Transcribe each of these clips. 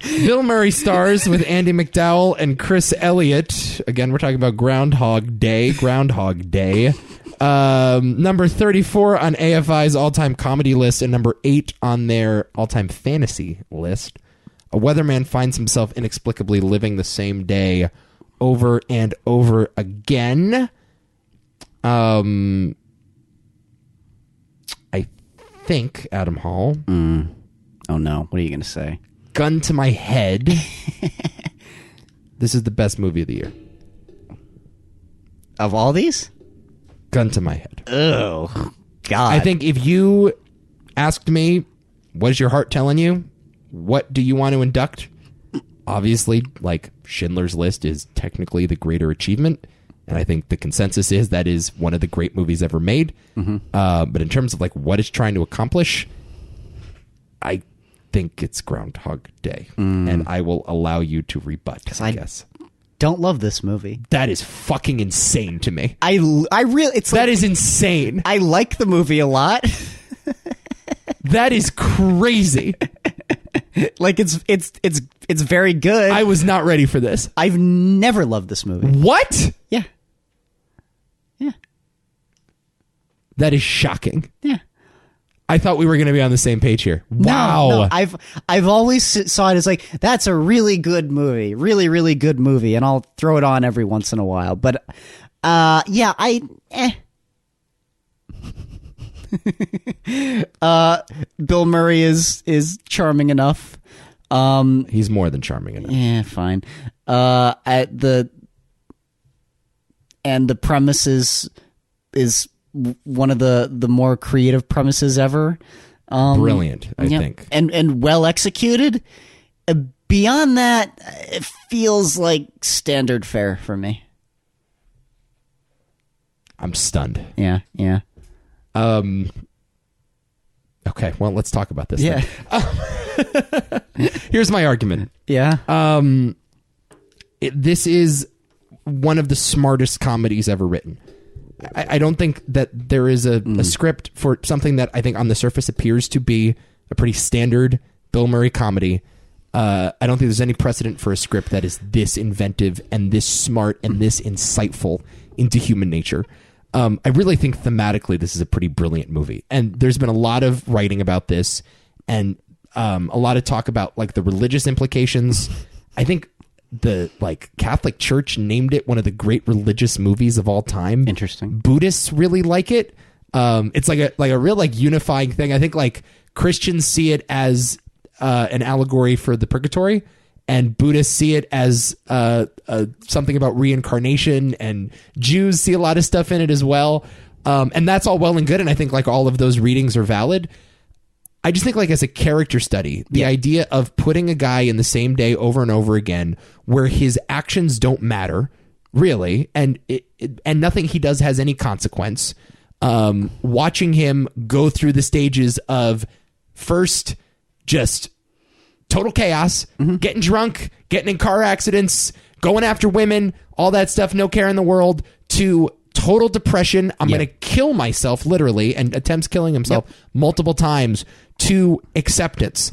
Bill Murray stars with Andy McDowell and Chris Elliott. Again, we're talking about Groundhog Day. Number 34 on AFI's all-time comedy list and number 8 on their all-time fantasy list. A weatherman finds himself inexplicably living the same day over and over again. I think, Adam Hall. Oh, no. What are you going to say? Gun to my head. This is the best movie of the year. Of all these? Gun to my head. Oh, God. I think if you asked me, what is your heart telling you? What do you want to induct? Obviously, like, Schindler's List is technically the greater achievement. And I think the consensus is that is one of the great movies ever made. But in terms of like what it's trying to accomplish, I think it's Groundhog Day. And I will allow you to rebut, I guess. Don't love this movie. That is fucking insane to me. I really, it's like, that is insane. I like the movie a lot. That is crazy. Like it's very good. I was not ready for this. I've never loved this movie. What? Yeah. That is shocking. Yeah. I thought we were going to be on the same page here. Wow. No, I've always saw it as like, that's a really good movie. Really, really good movie. And I'll throw it on every once in a while. But, Bill Murray is charming enough. He's more than charming enough. Yeah, fine. And the premise is one of the more creative premises ever. Brilliant, I think. And well executed. Beyond that, it feels like standard fare for me. I'm stunned. Yeah. Okay, well, let's talk about this. Yeah. Here's my argument. Yeah. This is one of the smartest comedies ever written. I don't think that there is a script for something that I think on the surface appears to be a pretty standard Bill Murray comedy. I don't think there's any precedent for a script that is this inventive and this smart and this insightful into human nature. I really think thematically this is a pretty brilliant movie. And there's been a lot of writing about this and a lot of talk about like the religious implications. I think the Catholic Church named it one of the great religious movies of all time. Interesting. Buddhists really like it. It's like a real unifying thing. I think like Christians see it as an allegory for the purgatory, and Buddhists see it as something about reincarnation, and Jews see a lot of stuff in it as well. And that's all well and good, and I think like all of those readings are valid. I just think like as a character study, the idea of putting a guy in the same day over and over again where his actions don't matter, really, and nothing he does has any consequence. Watching him go through the stages of first just total chaos, getting drunk, getting in car accidents, going after women, all that stuff, no care in the world, to total depression, I'm going to kill myself, literally, and attempts killing himself multiple times, to acceptance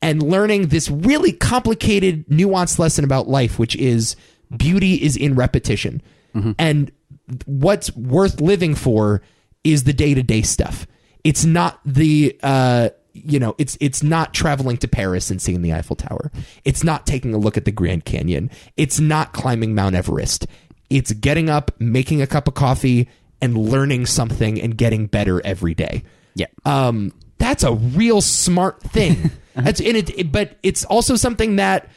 and learning this really complicated, nuanced lesson about life, which is beauty is in repetition. And what's worth living for is the day-to-day stuff. It's not the... it's not traveling to Paris and seeing the Eiffel Tower. It's not taking a look at the Grand Canyon. It's not climbing Mount Everest. It's getting up, making a cup of coffee, and learning something and getting better every day. Yeah. That's a real smart thing. That's in it, but it's also something that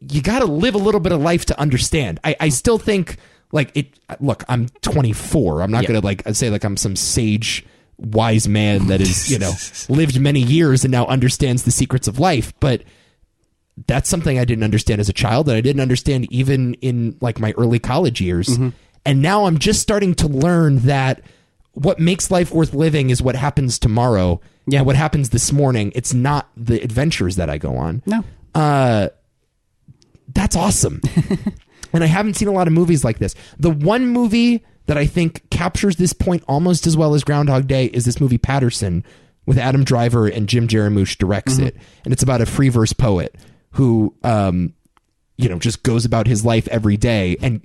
you got to live a little bit of life to understand. I still think like it. Look, I'm 24. I'm not gonna say like I'm some sage, wise man that is lived many years and now understands the secrets of life, but that's something I didn't understand as a child, that I didn't understand even in like my early college years. And now I'm just starting to learn that what makes life worth living is what happens tomorrow. And what happens this morning. It's not the adventures that I go on. No. That's awesome. And I haven't seen a lot of movies like this. The one movie that I think captures this point almost as well as Groundhog Day is this movie Patterson, with Adam Driver, and Jim Jarmusch directs it. And it's about a free verse poet who, just goes about his life every day. And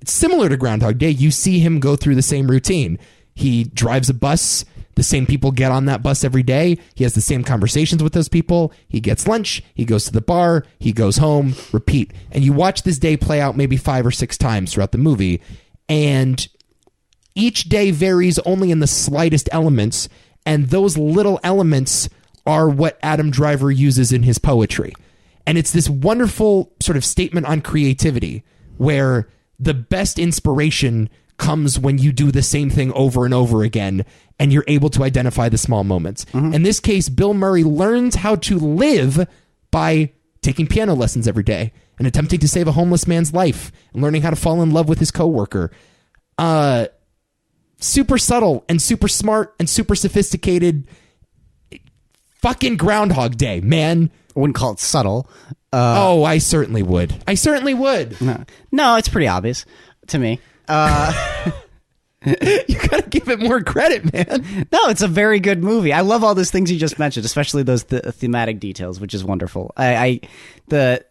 it's similar to Groundhog Day. You see him go through the same routine. He drives a bus. The same people get on that bus every day. He has the same conversations with those people. He gets lunch. He goes to the bar. He goes home. Repeat. And you watch this day play out maybe 5 or 6 times throughout the movie. And each day varies only in the slightest elements. And those little elements are what Adam Driver uses in his poetry. And it's this wonderful sort of statement on creativity where the best inspiration comes when you do the same thing over and over again and you're able to identify the small moments. In this case, Bill Murray learns how to live by taking piano lessons every day and attempting to save a homeless man's life and learning how to fall in love with his coworker. Super subtle and super smart and super sophisticated. Fucking Groundhog Day, man. I wouldn't call it subtle. I certainly would. No, it's pretty obvious to me. You gotta give it more credit, man. No, it's a very good movie. I love all those things you just mentioned, especially those thematic details, which is wonderful. The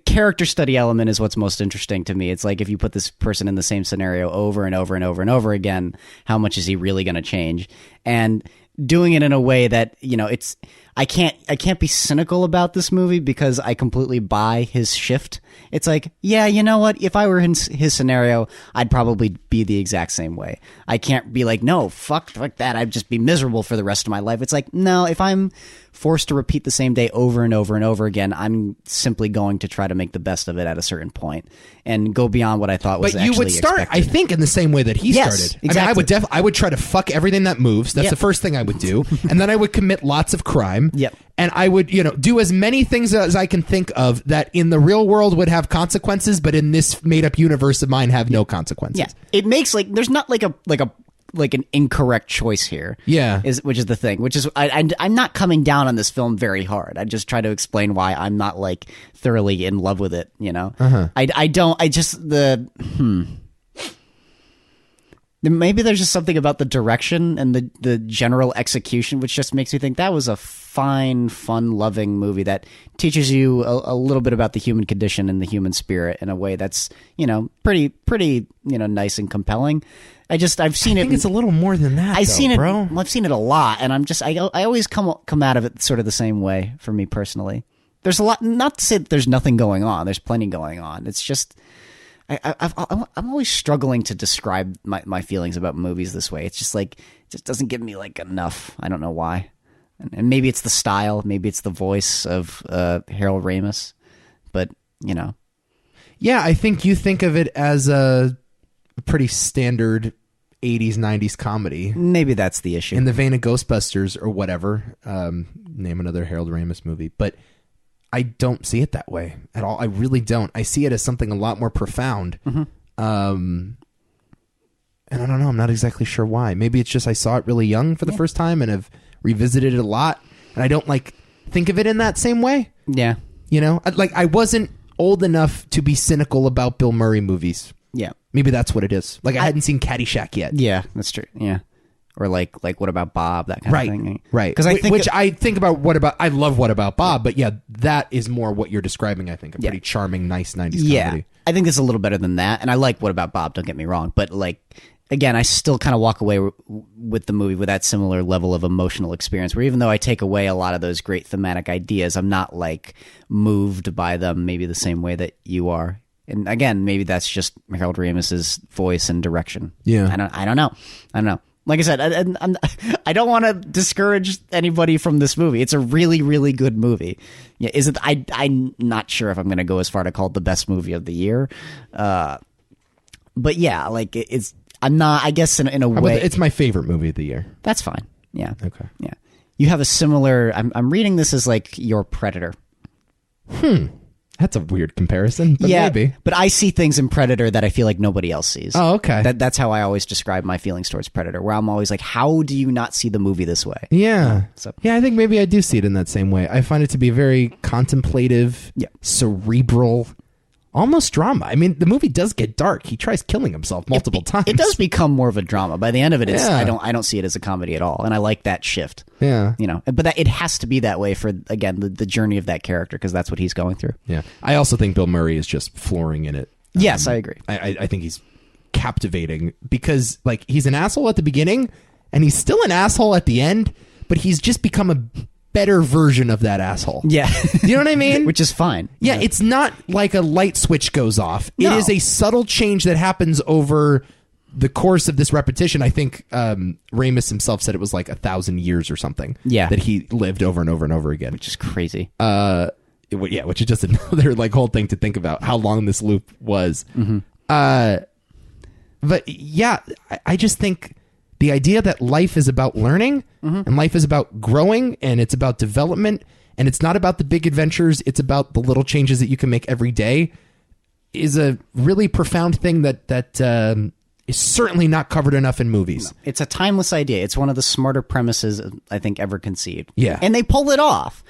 character study element is what's most interesting to me. It's like if you put this person in the same scenario over and over and over and over again, how much is he really going to change? And doing it in a way that, it's I can't be cynical about this movie because I completely buy his shift. It's like, yeah, you know what? If I were in his scenario, I'd probably be the exact same way. I can't be like, no, fuck that. I'd just be miserable for the rest of my life. It's like, no, if I'm forced to repeat the same day over and over and over again, I'm simply going to try to make the best of it at a certain point and go beyond what I thought was actually expected. But you would start, I think, in the same way that he started. Exactly. I mean, I would try to fuck everything that moves. That's the first thing I would do. And then I would commit lots of crime. Yep. And I would, do as many things as I can think of that in the real world would have consequences, but in this made-up universe of mine have no consequences. Yeah, it makes there's not like an incorrect choice here. Yeah, which is the thing. Which is I'm not coming down on this film very hard. I just try to explain why I'm not thoroughly in love with it. I don't. I just Maybe there's just something about the direction and the general execution which just makes me think that was a fine, fun-loving movie that teaches you a little bit about the human condition and the human spirit in a way that's, pretty nice and compelling. I've seen it. I think it's a little more than that. I've seen it a lot, and I always come out of it sort of the same way for me personally. There's a lot. Not to say that there's nothing going on. There's plenty going on. It's just. I'm always struggling to describe my feelings about movies this way. It's just it just doesn't give me enough. I don't know why. And maybe it's the style, maybe it's the voice of Harold Ramis, but Yeah, I think you think of it as a pretty standard 80s, 90s comedy. Maybe that's the issue. In the vein of Ghostbusters or whatever. Name another Harold Ramis movie. But I don't see it that way at all. I really don't. I see it as something a lot more profound. And I don't know. I'm not exactly sure why. Maybe it's just I saw it really young for the first time and have revisited it a lot. And I don't think of it in that same way. Yeah. I wasn't old enough to be cynical about Bill Murray movies. Yeah. Maybe that's what it is. I hadn't seen Caddyshack yet. Yeah, that's true. Yeah. Or what about Bob? That kind of thing. Right. Because I think about I love What About Bob, but yeah, that is more what you're describing. I think a pretty charming, nice 90s comedy. Yeah, I think it's a little better than that, and I like What About Bob. Don't get me wrong, but again, I still kind of walk away with the movie with that similar level of emotional experience. Where even though I take away a lot of those great thematic ideas, I'm not moved by them maybe the same way that you are. And again, maybe that's just Harold Ramis's voice and direction. Yeah, I don't know. Like I said, I don't want to discourage anybody from this movie. It's a really, really good movie. Yeah, is it? I'm not sure if I'm going to go as far to call it the best movie of the year. But yeah, it's. I'm not. I guess in a way, it's my favorite movie of the year. That's fine. Yeah. Okay. Yeah. You have a similar. I'm reading this as your Predator. That's a weird comparison, but yeah, maybe. But I see things in Predator that I feel like nobody else sees. Oh, okay. That's how I always describe my feelings towards Predator, where I'm always like, how do you not see the movie this way? Yeah. Yeah, I think maybe I do see it in that same way. I find it to be very contemplative, cerebral, almost drama. I mean, the movie does get dark. He tries killing himself multiple times. It does become more of a drama. By the end of it, Yeah. I don't see it as a comedy at all, and I like that shift. Yeah. You know, but it has to be that way for, again, the journey of that character, because that's what he's going through. Yeah. I also think Bill Murray is just flooring in it. Yes, I agree. I think he's captivating because, like, he's an asshole at the beginning and he's still an asshole at the end, but he's just become a better version of that asshole. Yeah. You know what I mean? Which is fine. Yeah, it's not like a light switch goes off. No. It is a subtle change that happens over the course of this repetition. I think Ramis himself said it was like 1,000 years or something. Yeah. That he lived over and over and over again. Which is crazy. Yeah, which is just another like whole thing to think about how long this loop was. Mm-hmm. But yeah, I just think the idea that life is about learning and life is about growing and it's about development and it's not about the big adventures, it's about the little changes that you can make every day is a really profound thing that is certainly not covered enough in movies. No, it's a timeless idea. It's one of the smarter premises I think ever conceived. Yeah. And they pull it off.